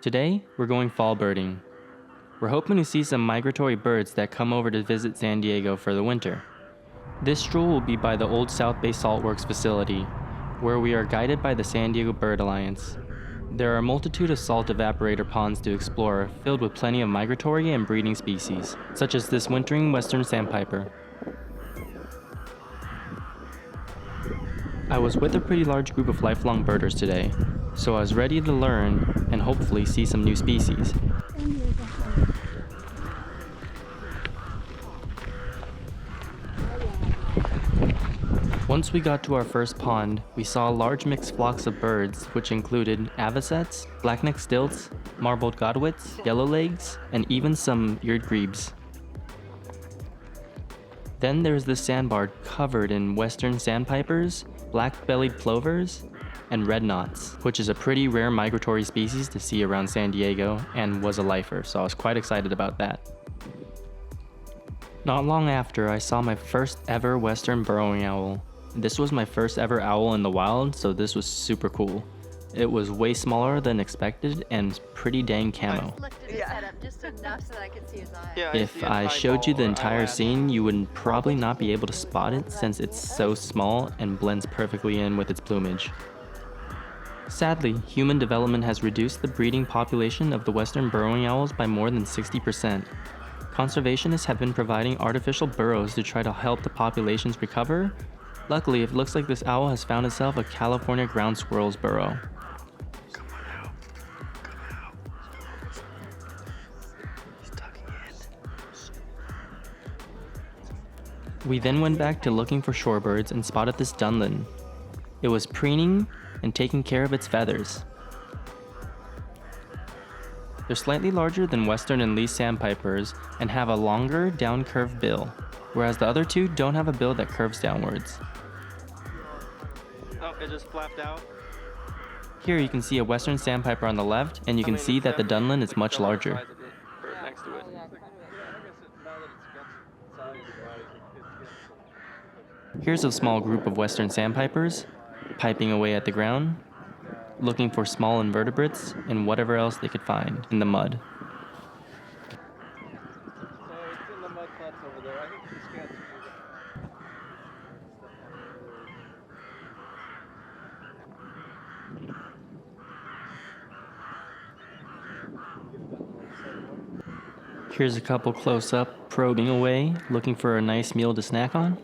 Today, we're going fall birding. We're hoping to see some migratory birds that come over to visit San Diego for the winter. This stroll will be by the old South Bay Saltworks facility, where we are guided by the San Diego Bird Alliance. There are a multitude of salt evaporator ponds to explore, filled with plenty of migratory and breeding species, such as this wintering western sandpiper. I was with a pretty large group of lifelong birders today, so I was ready to learn and hopefully see some new species. Once we got to our first pond, we saw large mixed flocks of birds, which included Avocets, Black-necked Stilts, marbled godwits, yellowlegs, and even some eared grebes. Then there's this sandbar covered in western sandpipers, black-bellied plovers, and red knots, which is a pretty rare migratory species to see around San Diego and was a lifer, so I was quite excited about that. Not long after, I saw my first ever western burrowing owl. This was my first ever owl in the wild, so this was super cool. It was way smaller than expected and pretty dang camo. If I showed you the entire scene, you would probably not be able to spot it since it's so small and blends perfectly in with its plumage. Sadly, human development has reduced the breeding population of the western burrowing owls by more than 60%. Conservationists have been providing artificial burrows to try to help the populations recover. Luckily, it looks like this owl has found itself a California ground squirrel's burrow. Come on out. He's tucking in. We then went back to looking for shorebirds and spotted this dunlin. It was preening and taking care of its feathers. They're slightly larger than western and least sandpipers and have a longer, down-curved bill, whereas the other two don't have a bill that curves downwards. Oh, it just flapped out. Here you can see a western sandpiper on the left, and you can see that the dunlin is much larger. Next to it. Here's a small group of western sandpipers, piping away at the ground, looking for small invertebrates and whatever else they could find in the mud. Here's a couple close up, probing away, looking for a nice meal to snack on.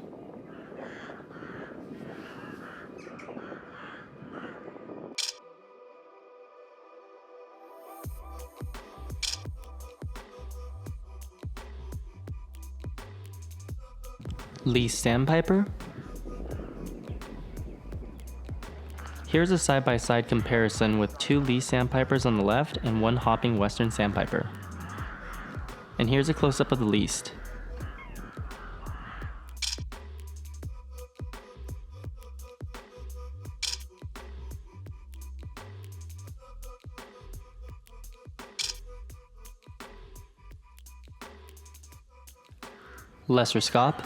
Least sandpiper. Here's a side-by-side comparison with two least sandpipers on the left and one hopping western sandpiper. And here's a close-up of the least. Lesser scaup.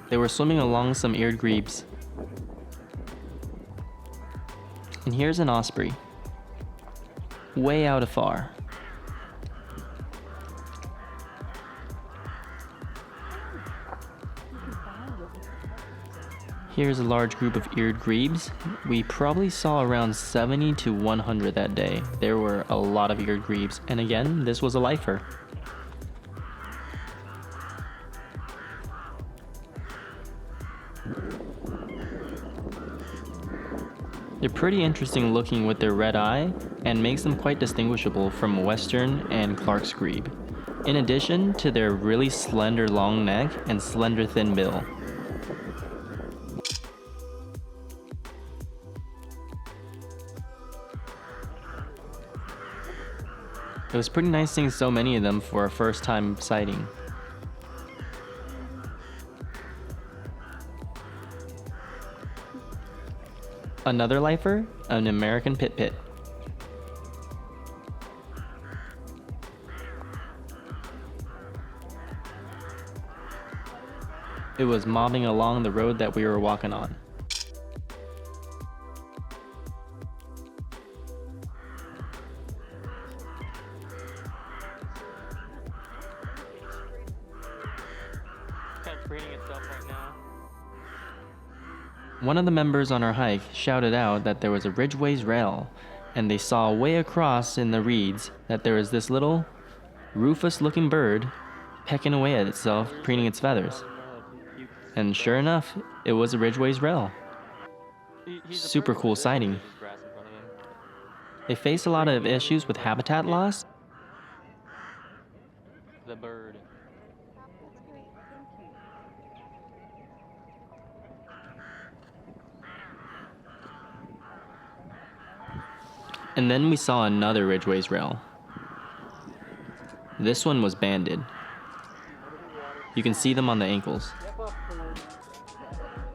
They were swimming along some eared grebes. And here's an osprey, way out afar. Here's a large group of eared grebes. We probably saw around 70 to 100 that day. There were a lot of eared grebes, and again, this was a lifer. They're pretty interesting looking with their red eye and makes them quite distinguishable from western and Clark's grebe, in addition to their really slender long neck and slender thin bill. It was pretty nice seeing so many of them for a first time sighting. Another lifer, an American pit-pit. It was mobbing along the road that we were walking on. Kind of preening itself right now. One of the members on our hike shouted out that there was a Ridgway's rail, and they saw way across in the reeds that there was this little rufous-looking bird pecking away at itself, preening its feathers. And sure enough, it was a Ridgway's rail. He's a Super bird cool with sighting. there's grass in front of him. They face a lot of issues with habitat loss. The bird. And then we saw another Ridgway's rail. This one was banded. You can see them on the ankles.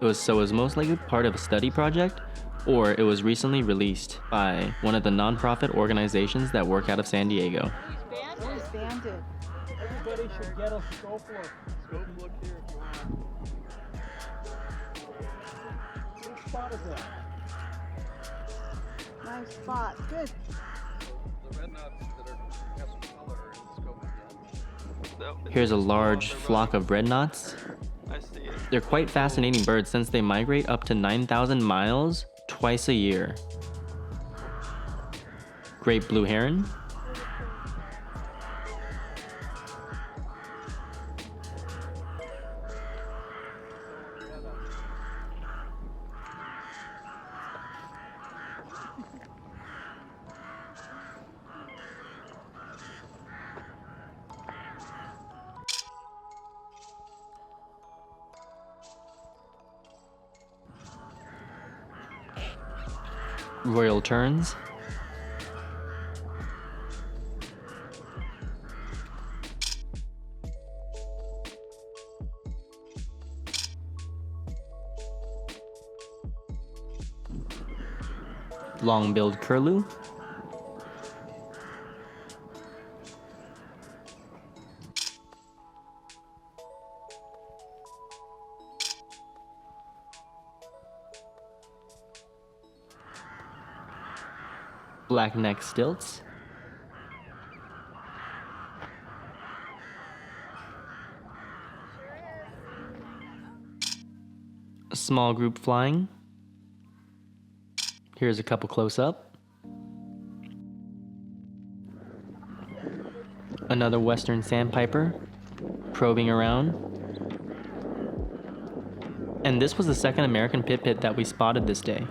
It was most likely part of a study project, or it was recently released by one of the nonprofit organizations that work out of San Diego. He's banded. Everybody should get a scope look. Scope look here if you want. What spot is that? Nice spot. Good. The red knots that have some color are in the scope again. Here's a large flock of red knots. I see it. They're quite fascinating birds since they migrate up to 9,000 miles twice a year. Great blue heron. Royal Terns. Long-billed curlew. Black-necked Stilts. A small group flying. Here's a couple close up. Another western sandpiper probing around. And this was the second American pipit that we spotted this day.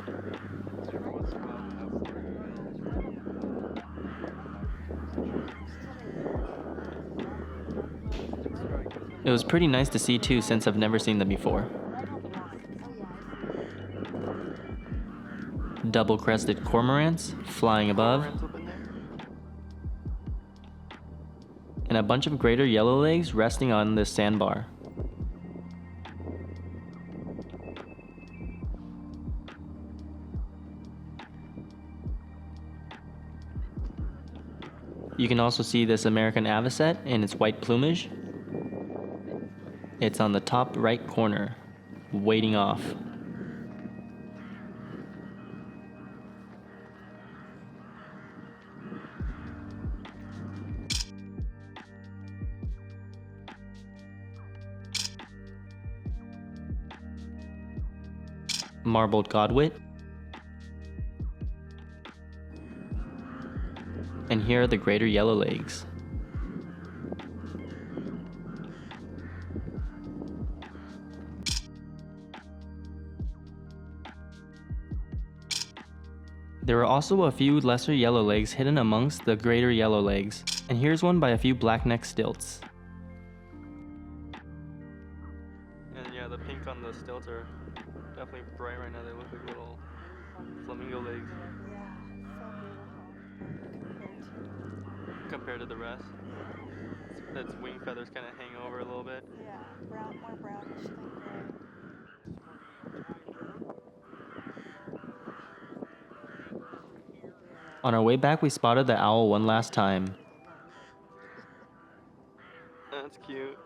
It was pretty nice to see too, since I've never seen them before. Double-crested cormorants flying above, and a bunch of greater yellowlegs resting on this sandbar. You can also see this American avocet in its white plumage. It's on the top right corner, waiting off. Marbled godwit. And here are the greater yellowlegs. There are also a few lesser yellowlegs hidden amongst the greater yellowlegs, and here's one by a few black-necked stilts. And yeah, the pink on the stilts are definitely bright right now. They look like little flamingo legs compared to the rest. Its wing feathers kind of hang over a little bit. Yeah, more brownish than gray. On our way back, we spotted the owl one last time. That's cute.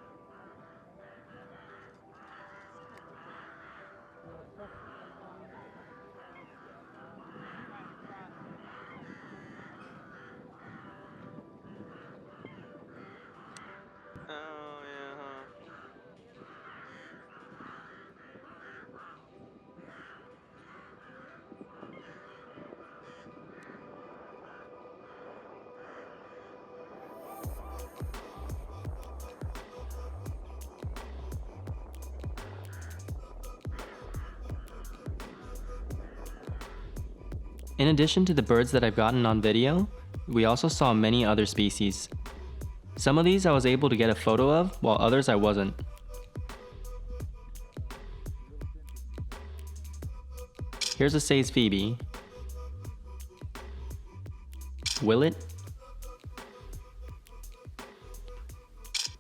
In addition to the birds that I've gotten on video, we also saw many other species. Some of these I was able to get a photo of, while others I wasn't. Here's a Say's phoebe, willet,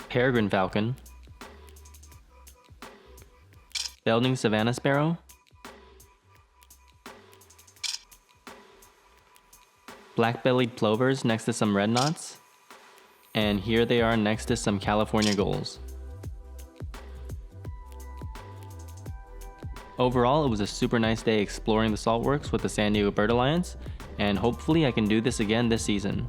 peregrine falcon, Belding savanna sparrow, black-bellied plovers next to some red knots, and here they are next to some California gulls. Overall, it was a super nice day exploring the saltworks with the San Diego Bird Alliance, and hopefully I can do this again this season.